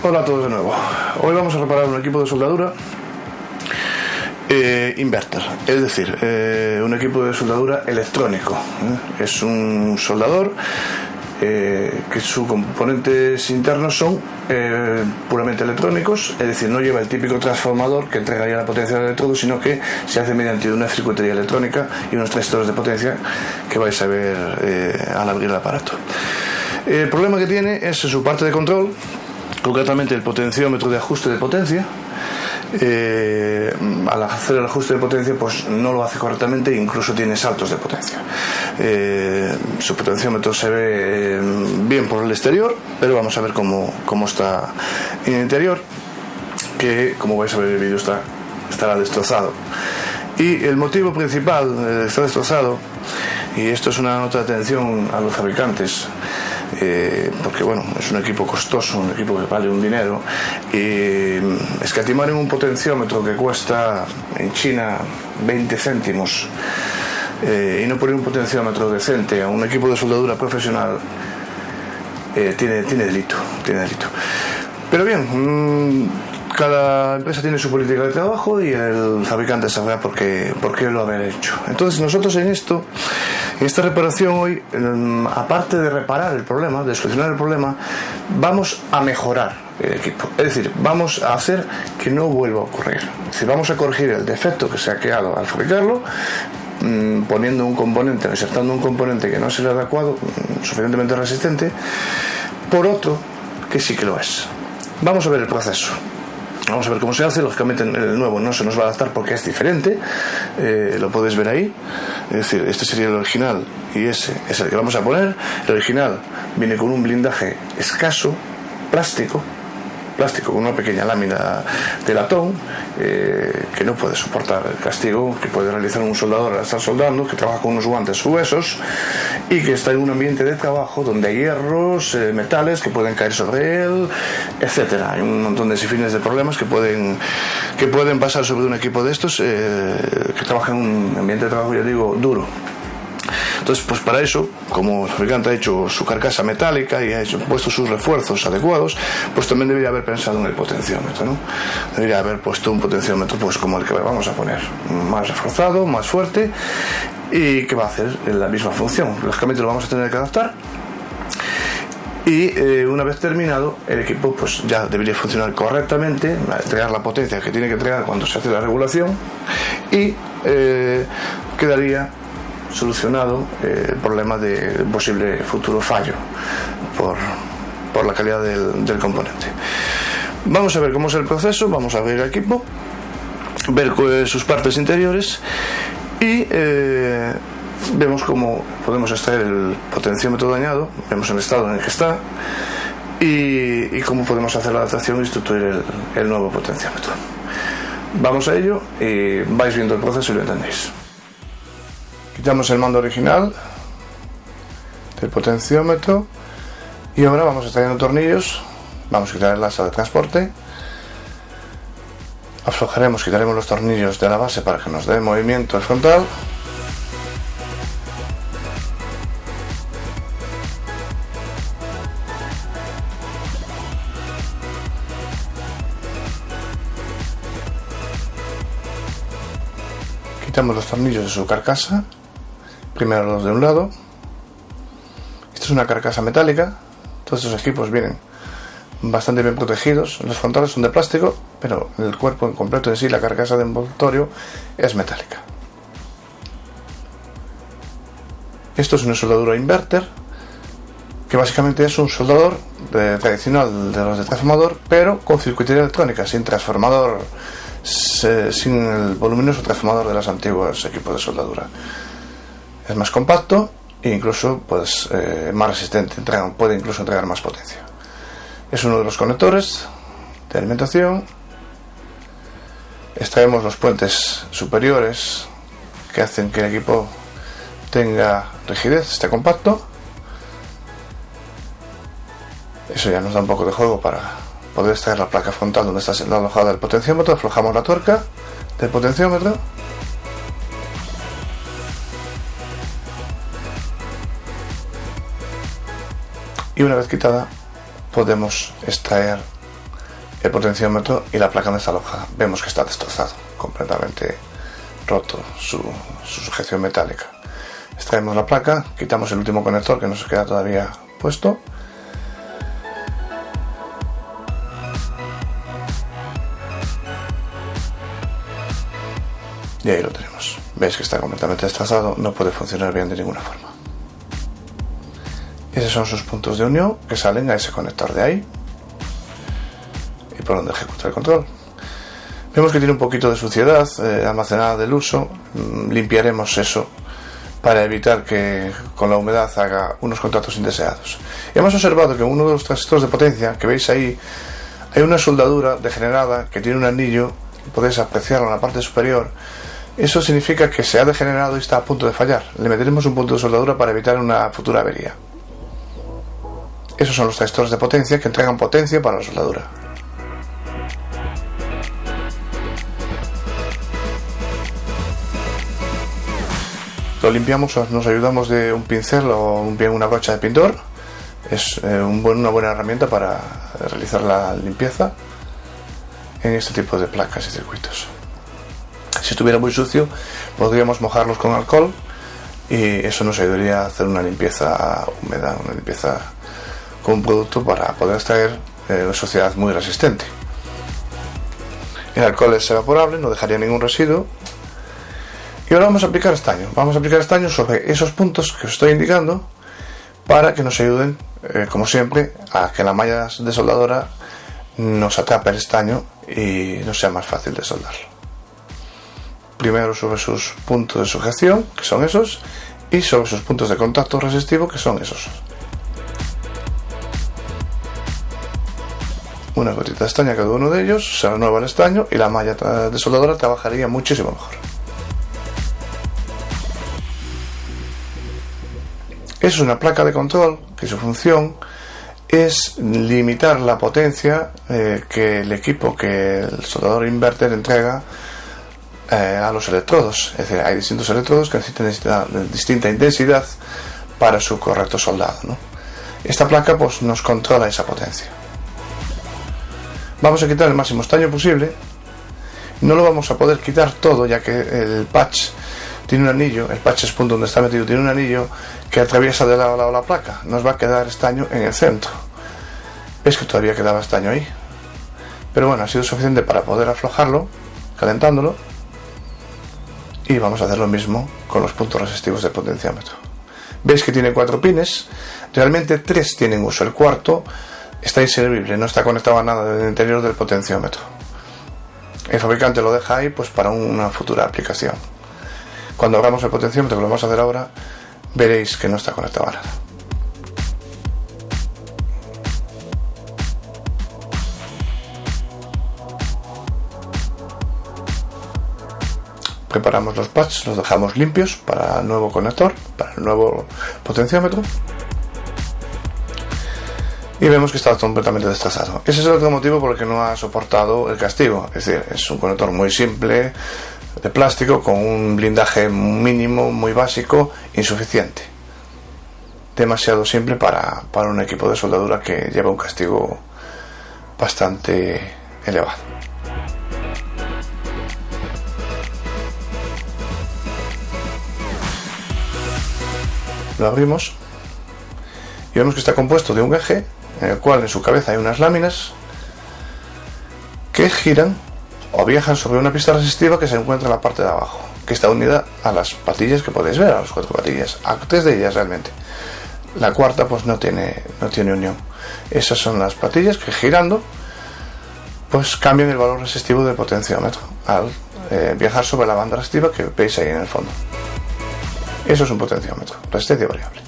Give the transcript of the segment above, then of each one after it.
Hola a todos de nuevo. Hoy vamos a reparar un equipo de soldadura inverter, es decir, un equipo de soldadura electrónico. Es un soldador que sus componentes internos son puramente electrónicos, es decir, no lleva el típico transformador que entregaría la potencia del electrodo, sino que se hace mediante una circuitería electrónica y unos transistores de potencia que vais a ver al abrir el aparato. El problema que tiene es su parte de control, concretamente el potenciómetro de ajuste de potencia. Al hacer el ajuste de potencia pues no lo hace correctamente e incluso tiene saltos de potencia. Su potenciómetro se ve bien por el exterior, pero vamos a ver cómo está en el interior, que como vais a ver en el vídeo estará destrozado. Y el motivo principal está destrozado, y esto es una nota de atención a los fabricantes, porque bueno, es un equipo costoso, un equipo que vale un dinero, y escatimar en un potenciómetro que cuesta en China 20 céntimos y no poner un potenciómetro decente a un equipo de soldadura profesional tiene delito. Pero bien, cada empresa tiene su política de trabajo y el fabricante sabrá por qué lo habrá hecho. Entonces nosotros en esta reparación hoy, aparte de reparar el problema, de solucionar el problema, vamos a mejorar el equipo. Es decir, vamos a hacer que no vuelva a ocurrir. Es decir, vamos a corregir el defecto que se ha creado al fabricarlo, poniendo un componente, insertando un componente que no es el adecuado, suficientemente resistente, por otro que sí que lo es. Vamos a ver el proceso. Vamos a ver cómo se hace. Lógicamente el nuevo no se nos va a adaptar porque es diferente, lo podéis ver ahí. Es decir, este sería el original y ese es el que vamos a poner. El original viene con un blindaje escaso, plástico con una pequeña lámina de latón que no puede soportar el castigo que puede realizar un soldador al estar soldando, que trabaja con unos guantes gruesos y que está en un ambiente de trabajo donde hay hierros, metales que pueden caer sobre él, etcétera. Hay un montón de sinfines de problemas que pueden pasar sobre un equipo de estos que trabaja en un ambiente de trabajo, ya digo, duro. Entonces, pues para eso, como el fabricante ha hecho su carcasa metálica y ha puesto sus refuerzos adecuados, pues también debería haber pensado en el potenciómetro, ¿no? Debería haber puesto un potenciómetro pues como el que vamos a poner, más reforzado, más fuerte, y que va a hacer la misma función. Lógicamente lo vamos a tener que adaptar. Y una vez terminado, el equipo pues ya debería funcionar correctamente, entregar la potencia que tiene que entregar cuando se hace la regulación, y quedaría solucionado el problema de posible futuro fallo por la calidad del componente. Vamos a ver cómo es el proceso, vamos a ver el equipo, ver sus partes interiores y vemos cómo podemos extraer el potenciómetro dañado, vemos el estado en el que está y cómo podemos hacer la adaptación y sustituir el nuevo potenciómetro. Vamos a ello y vais viendo el proceso y lo entendéis. Quitamos el mando original del potenciómetro y ahora vamos a extraer tornillos. Vamos a quitar el asa de transporte, quitaremos los tornillos de la base para que nos dé movimiento el frontal. Quitamos los tornillos de su carcasa, primero los de un lado. Esto es una carcasa metálica, todos estos equipos vienen bastante bien protegidos. Los frontales son de plástico, pero el cuerpo en completo en sí, la carcasa de envoltorio, es metálica. Esto es una soldadura inverter, que básicamente es un soldador tradicional de los de transformador, pero con circuitería electrónica, sin transformador, sin el voluminoso transformador de los antiguos equipos de soldadura. Es más compacto e incluso pues, más resistente, puede incluso entregar más potencia. Es uno de los conectores de alimentación. Extraemos los puentes superiores que hacen que el equipo tenga rigidez, esté compacto. Eso ya nos da un poco de juego para poder extraer la placa frontal donde está alojada el potenciómetro. Aflojamos la tuerca del potenciómetro y una vez quitada podemos extraer el potenciómetro y la placa desaloja. Vemos que está destrozado, completamente roto su sujeción metálica. Extraemos la placa, quitamos el último conector que nos queda todavía puesto. Y ahí lo tenemos. Veis que está completamente destrozado, no puede funcionar bien de ninguna forma. Esos son sus puntos de unión que salen a ese conector de ahí y por donde ejecuta el control. Vemos que tiene un poquito de suciedad almacenada del uso. Limpiaremos eso para evitar que con la humedad haga unos contactos indeseados. Y hemos observado que en uno de los transistores de potencia que veis ahí hay una soldadura degenerada que tiene un anillo, podéis apreciarlo en la parte superior. Eso significa que se ha degenerado y está a punto de fallar. Le meteremos un punto de soldadura para evitar una futura avería. Esos son los transistores de potencia que entregan potencia para la soldadura. Lo limpiamos, nos ayudamos de un pincel o bien una brocha de pintor. Es una buena herramienta para realizar la limpieza en este tipo de placas y circuitos. Si estuviera muy sucio, podríamos mojarlos con alcohol y eso nos ayudaría a hacer una limpieza húmeda, una limpieza con un producto para poder extraer una suciedad muy resistente. El alcohol es evaporable, no dejaría ningún residuo. Y ahora vamos a aplicar estaño. Vamos a aplicar estaño sobre esos puntos que os estoy indicando para que nos ayuden, como siempre, a que la malla de soldadura nos atrape el estaño y nos sea más fácil de soldarlo. Primero sobre sus puntos de sujeción, que son esos, y sobre sus puntos de contacto resistivo, que son esos. Una gotita de estaño a cada uno de ellos, se renueva el estaño y la malla de soldadura trabajaría muchísimo mejor. Es una placa de control que su función es limitar la potencia que el equipo, que el soldador inverter entrega a los electrodos. Es decir, hay distintos electrodos que necesitan distinta intensidad para su correcto soldado, ¿no? Esta placa pues nos controla esa potencia. Vamos a quitar el máximo estaño posible. No lo vamos a poder quitar todo, ya que el patch tiene un anillo, el patch spunt donde está metido tiene un anillo que atraviesa de lado a lado la placa. Nos va a quedar estaño en el centro. ¿Ves que todavía quedaba estaño ahí? Pero bueno, ha sido suficiente para poder aflojarlo, calentándolo. Y vamos a hacer lo mismo con los puntos resistivos del potenciómetro. Veis que tiene 4 pines, realmente 3 tienen uso, el cuarto está inservible, no está conectado a nada del interior del potenciómetro. El fabricante lo deja ahí pues para una futura aplicación. Cuando abramos el potenciómetro, que lo vamos a hacer ahora, veréis que no está conectado a nada. Preparamos los pads, los dejamos limpios para el nuevo conector, para el nuevo potenciómetro. Y vemos que está completamente destrozado. Ese es el otro motivo por el que no ha soportado el castigo. Es decir, es un conector muy simple, de plástico, con un blindaje mínimo, muy básico, insuficiente. Demasiado simple para un equipo de soldadura que lleva un castigo bastante elevado. Lo abrimos y vemos que está compuesto de un eje en el cual en su cabeza hay unas láminas que giran o viajan sobre una pista resistiva que se encuentra en la parte de abajo, que está unida a las patillas que podéis ver, a las 4 patillas, a 3 de ellas realmente. La cuarta pues no tiene unión. Esas son las patillas que girando pues cambian el valor resistivo del potenciómetro al viajar sobre la banda resistiva que veis ahí en el fondo. Eso es un potenciómetro, resistencia variable.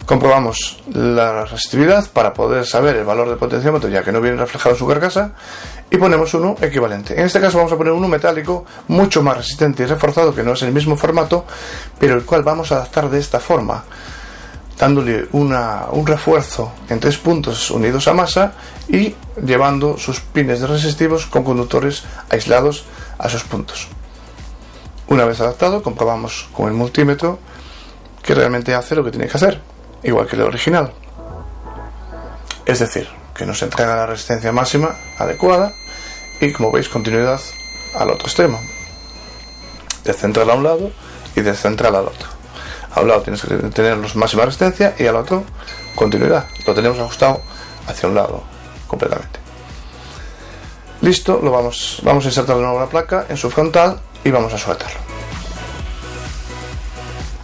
Comprobamos la resistividad para poder saber el valor del potenciómetro, ya que no viene reflejado en su carcasa, y ponemos uno equivalente. En este caso vamos a poner uno metálico, mucho más resistente y reforzado, que no es el mismo formato, pero el cual vamos a adaptar de esta forma, dándole un refuerzo en 3 puntos unidos a masa y llevando sus pines de resistivos con conductores aislados a sus puntos. Una vez adaptado, comprobamos con el multímetro que realmente hace lo que tiene que hacer, igual que el original. Es decir, que nos entrega la resistencia máxima adecuada, y como veis, continuidad al otro extremo, de central a un lado y de central al otro. A un lado tienes que tener la máxima resistencia y al otro continuidad. Lo tenemos ajustado hacia un lado completamente. Listo, lo vamos a insertar de nuevo la placa en su frontal y vamos a sujetarlo.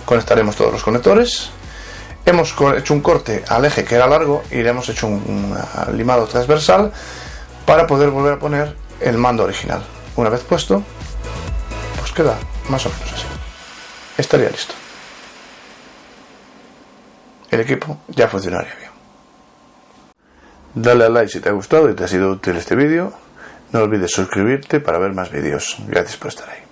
Conectaremos todos los conectores. Hemos hecho un corte al eje que era largo y le hemos hecho un limado transversal para poder volver a poner el mando original. Una vez puesto, pues queda más o menos así. Estaría listo. El equipo ya funcionaría bien. Dale a like si te ha gustado y te ha sido útil este vídeo. No olvides suscribirte para ver más vídeos. Gracias por estar ahí.